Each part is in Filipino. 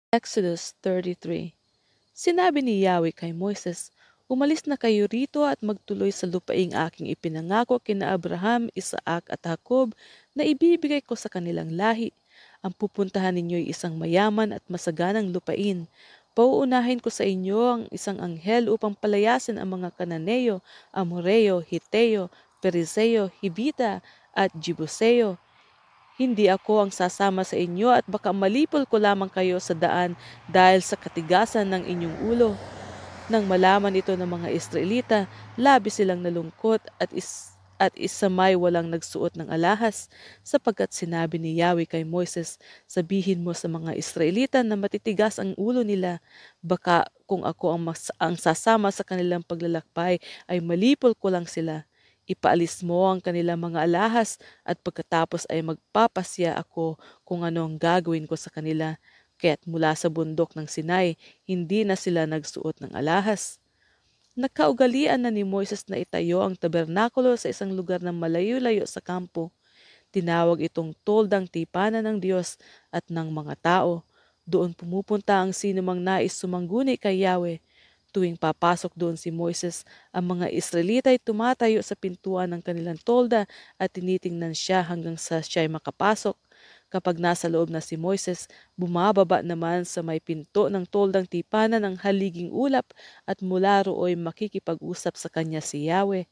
Exodus 33. Sinabi ni Yahweh kay Moises, "Umalis na kayo rito at magtuloy sa lupaing aking ipinangako kina Abraham, Isaac at Jacob na ibibigay ko sa kanilang lahi. Ang pupuntahan ninyo ay isang mayaman at masaganang lupain. Pauunahin ko sa inyo ang isang anghel upang palayasin ang mga Kananeo, Amoreo, Hiteo, Perizeo, Hibita at Jebuseo. Hindi ako ang sasama sa inyo at baka malipol ko lamang kayo sa daan dahil sa katigasan ng inyong ulo." Nang malaman ito ng mga Israelita, labis silang nalungkot at isamay walang nagsuot ng alahas, sapagkat sinabi ni Yahweh kay Moises, "Sabihin mo sa mga Israelita na matitigas ang ulo nila. Baka kung ako ang sasama sa kanilang paglalakbay ay malipol ko lang sila. Ipaalis mo ang kanilang mga alahas at pagkatapos ay magpapasya ako kung ano ang gagawin ko sa kanila." Kaya't mula sa bundok ng Sinai, hindi na sila nagsuot ng alahas. Nagkaugalian na ni Moises na itayo ang tabernakulo sa isang lugar na malayo-layo sa kampo. Tinawag itong toldang tipanan ng Diyos at ng mga tao. Doon pumupunta ang sinumang nais sumangguni kay Yahweh. Tuwing papasok doon si Moises, ang mga Israelita ay tumatayo sa pintuan ng kanilang tolda at tinitingnan siya hanggang sa siya ay makapasok. Kapag nasa loob na si Moises, bumababa naman sa may pinto ng toldang tipanan ng haliging ulap at mula rooy makikipag-usap sa kanya si Yahweh.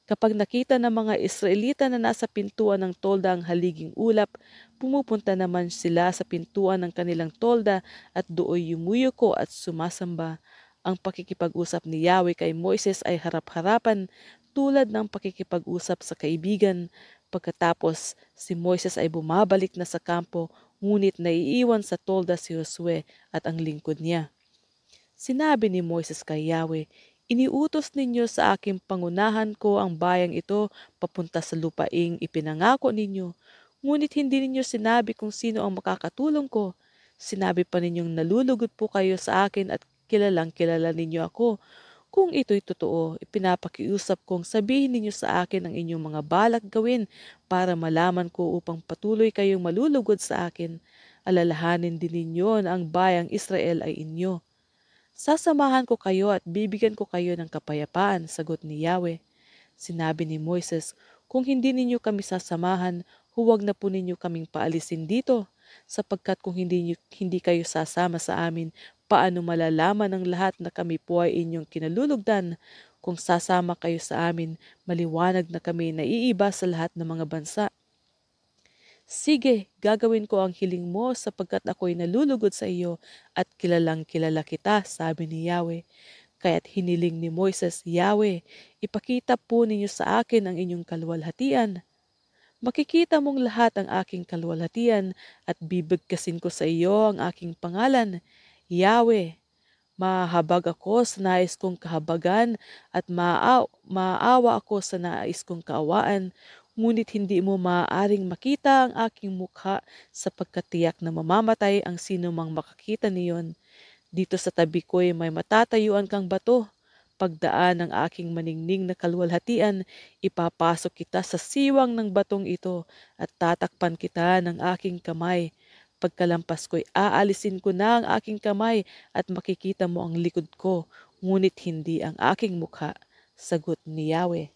Kapag nakita ng mga Israelita na nasa pintuan ng tolda ang haliging ulap, pumupunta naman sila sa pintuan ng kanilang tolda at dooy yumuyuko at sumasamba. Ang pakikipag-usap ni Yahweh kay Moises ay harap-harapan tulad ng pakikipag-usap sa kaibigan. Pagkatapos, si Moises ay bumabalik na sa kampo, ngunit naiiwan sa tolda si Josue at ang lingkod niya. Sinabi ni Moises kay Yahweh, "Iniutos ninyo sa aking pangunahan ko ang bayang ito papunta sa lupaing ipinangako ninyo. Ngunit hindi ninyo sinabi kung sino ang makakatulong ko. Sinabi pa ninyong nalulugod po kayo sa akin at kilalang kilala ninyo ako. Kung ito'y totoo, ipinapakiusap kong sabihin ninyo sa akin ang inyong mga balak gawin para malaman ko upang patuloy kayong malulugod sa akin. Alalahanin din ninyo na ang bayang Israel ay inyo. Sasamahan ko kayo at bibigyan ko kayo ng kapayapaan," sagot ni Yahweh. Sinabi ni Moises, "Kung hindi ninyo kami sasamahan, huwag na po ninyo kaming paalisin dito, sapagkat kung hindi kayo sasama sa amin, paano malalaman ng lahat na kami po ay inyong kinalulugdan? Kung sasama kayo sa amin, maliwanag na kami na iiba sa lahat ng mga bansa." "Sige, gagawin ko ang hiling mo sapagkat ako'y nalulugod sa iyo at kilalang kilala kita," sabi ni Yahweh. Kaya't hiniling ni Moises, "Yahweh, ipakita po ninyo sa akin ang inyong kaluwalhatian. Makikita mong lahat ang aking kaluwalhatian at bibigkasin ko sa iyo ang aking pangalan. Yahweh, mahabag ako sa nais kong kahabagan at maawa ako sa nais kong kaawaan, ngunit hindi mo maaaring makita ang aking mukha sapagkat tiyak na mamamatay ang sino mang makakita niyon. Dito sa tabi ko'y may matatayuan kang bato. Pagdaan ng aking maningning na kaluwalhatian, ipapasok kita sa siwang ng batong ito at tatakpan kita ng aking kamay. Pagkalampas ko'y aalisin ko na ang aking kamay at makikita mo ang likod ko, ngunit hindi ang aking mukha," sagot ni Yahweh.